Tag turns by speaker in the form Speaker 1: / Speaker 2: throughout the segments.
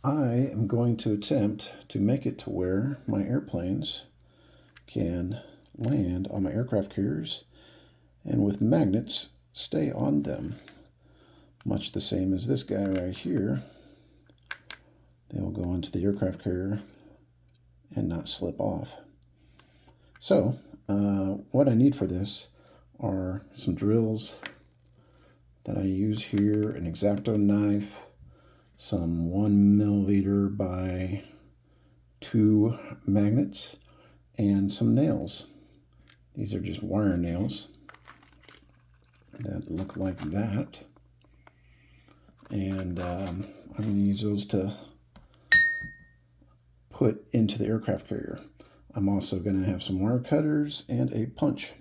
Speaker 1: I am going to attempt to make it to where my airplanes can land on my aircraft carriers and with magnets stay on them. Much the same as this guy right here. They will go into the aircraft carrier and not slip off. So what I need for this are some drills that I use here, an X-Acto knife, some 1 milliliter by 2 magnets, and some nails. These are just wire nails that look like that. And I'm going to use those to put into the aircraft carrier. I'm also going to have some wire cutters and a punch.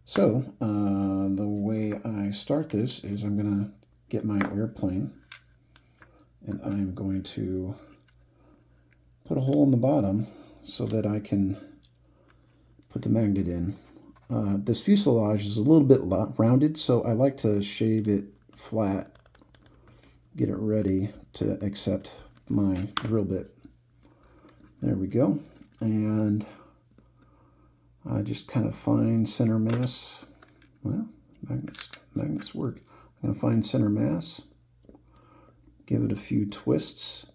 Speaker 1: So the way I start this is I'm going to get my airplane and I'm going to put a hole in the bottom so that I can put the magnet in. This fuselage is a little bit rounded, so I like to shave it flat, get it ready to accept my drill bit. There we go. And I just kind of find center mass. Well, magnets work. I'm going to find center mass, give it a few twists,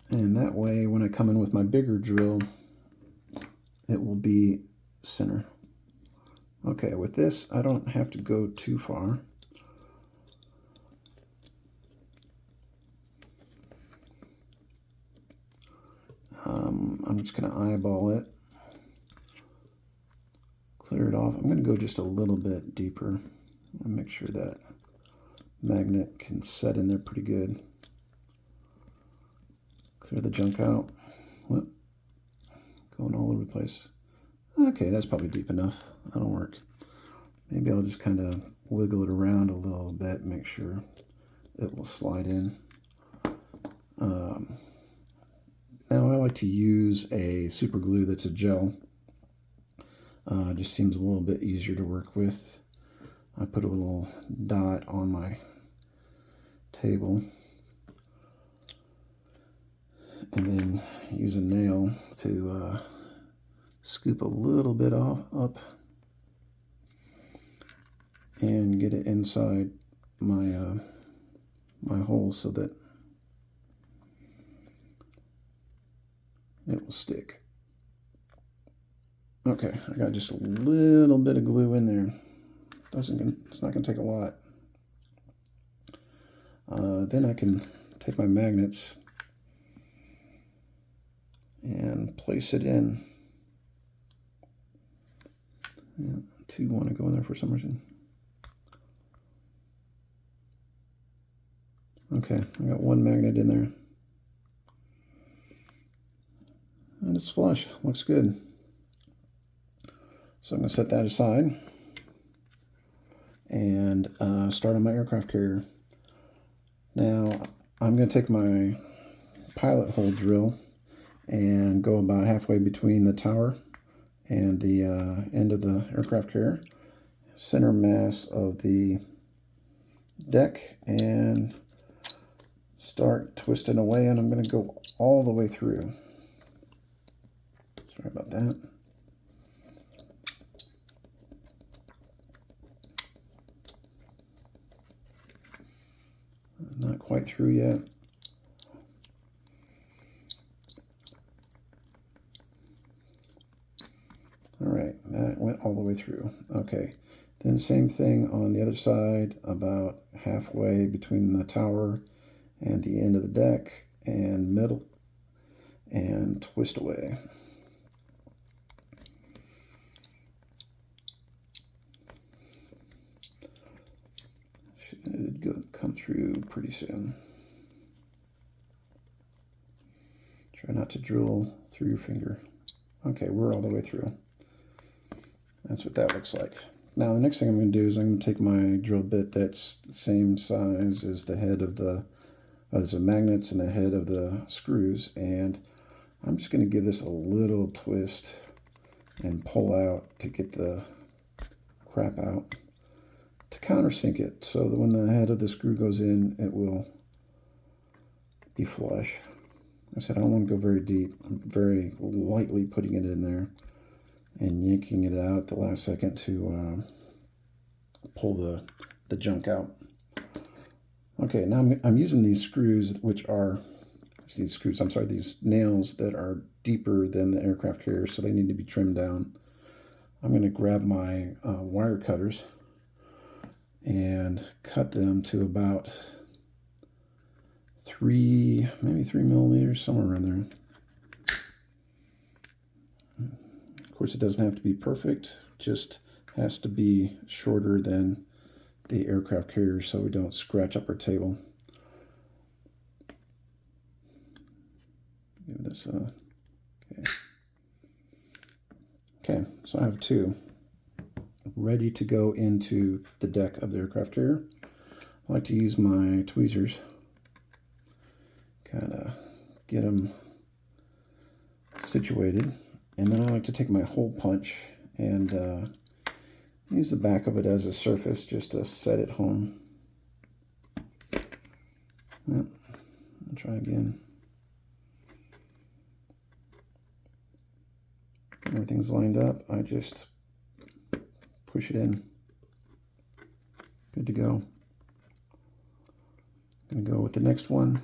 Speaker 1: and that way when I come in with my bigger drill, it will be center. Okay, with this, I don't have to go too far. I'm just going to eyeball it, clear it off. I'm going to go just a little bit deeper and make sure that magnet can set in there pretty good. Clear the junk out. Whoop. Going all over the place. Okay, that's probably deep enough. That'll work. Maybe I'll just kind of wiggle it around a little bit, make sure it will slide in. Now I like to use a super glue that's a gel. Just seems a little bit easier to work with. I put a little dot on my table and then use a nail to scoop a little bit up and get it inside my my hole so that it will stick. Okay, I got just a little bit of glue in there. It's not going to take a lot. Then I can take my magnets and place it in. Yeah, 2 want to go in there for some reason. Okay, I got 1 magnet in there. And it's flush, looks good. So I'm going to set that aside and start on my aircraft carrier. Now I'm going to take my pilot hole drill and go about halfway between the tower and the end of the aircraft carrier, center mass of the deck, and start twisting away, and I'm going to go all the way through. Sorry about that. Not quite through yet. All right, that went all the way through. Okay, then same thing on the other side, about halfway between the tower and the end of the deck and middle, and twist away. Should come through pretty soon. Try not to drill through your finger. Okay, we're all the way through. That's what that looks like. Now the next thing I'm going to do is I'm going to take my drill bit that's the same size as the head of the magnets and the head of the screws, and I'm just going to give this a little twist and pull out to get the crap out. to countersink it so that when the head of the screw goes in, it will be flush. I said I don't want to go very deep. I'm very lightly putting it in there and yanking it out at the last second to pull the junk out. Okay, now I'm using these screws, which are these nails that are deeper than the aircraft carrier, so they need to be trimmed down. I'm going to grab my wire cutters and cut them to about maybe 3 millimeters, somewhere around there. Of course, it doesn't have to be perfect, just has to be shorter than the aircraft carrier so we don't scratch up our table. Give this a, okay, so I have two ready to go into the deck of the aircraft carrier. I like to use my tweezers, kind of get them situated, and then I like to take my hole punch and use the back of it as a surface just to set it home. Yep. I'll try again. Everything's lined up. I just push it in. Good to go. I'm going to go with the next one.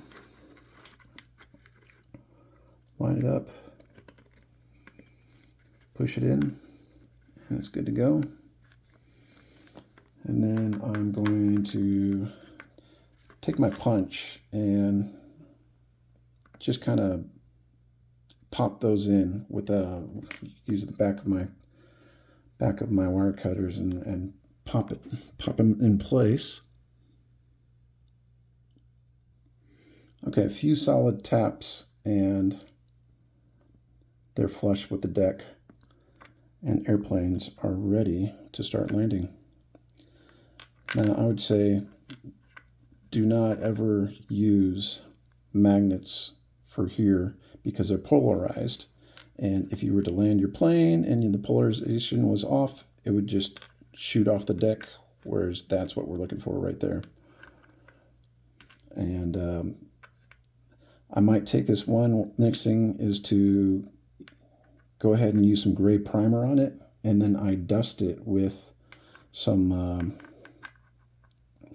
Speaker 1: Line it up. Push it in. And it's good to go. And then I'm going to take my punch and just kind of pop those in with use the back of my wire cutters and pop them in place. Okay, a few solid taps and they're flush with the deck, and airplanes are ready to start landing. Now, I would say do not ever use magnets for here because they're polarized. And if you were to land your plane and the polarization was off, it would just shoot off the deck, whereas that's what we're looking for right there. And I might take this one. Next thing is to go ahead and use some gray primer on it, and then I dust it with some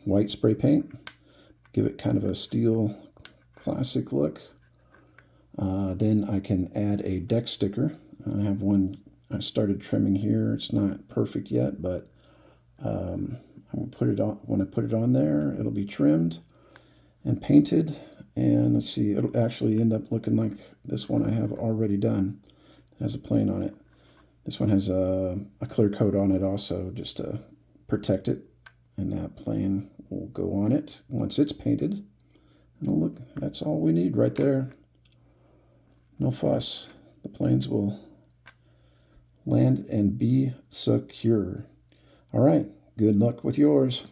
Speaker 1: white spray paint, give it kind of a steel classic look. Then I can add a deck sticker. I have one I started trimming here. It's not perfect yet, but I'm gonna put it on. When I put it on there, it'll be trimmed and painted. And let's see, it'll actually end up looking like this one I have already done. It has a plane on it. This one has a clear coat on it also, just to protect it. And that plane will go on it once it's painted. And look, that's all we need right there. No fuss. The planes will land and be secure. All right, good luck with yours.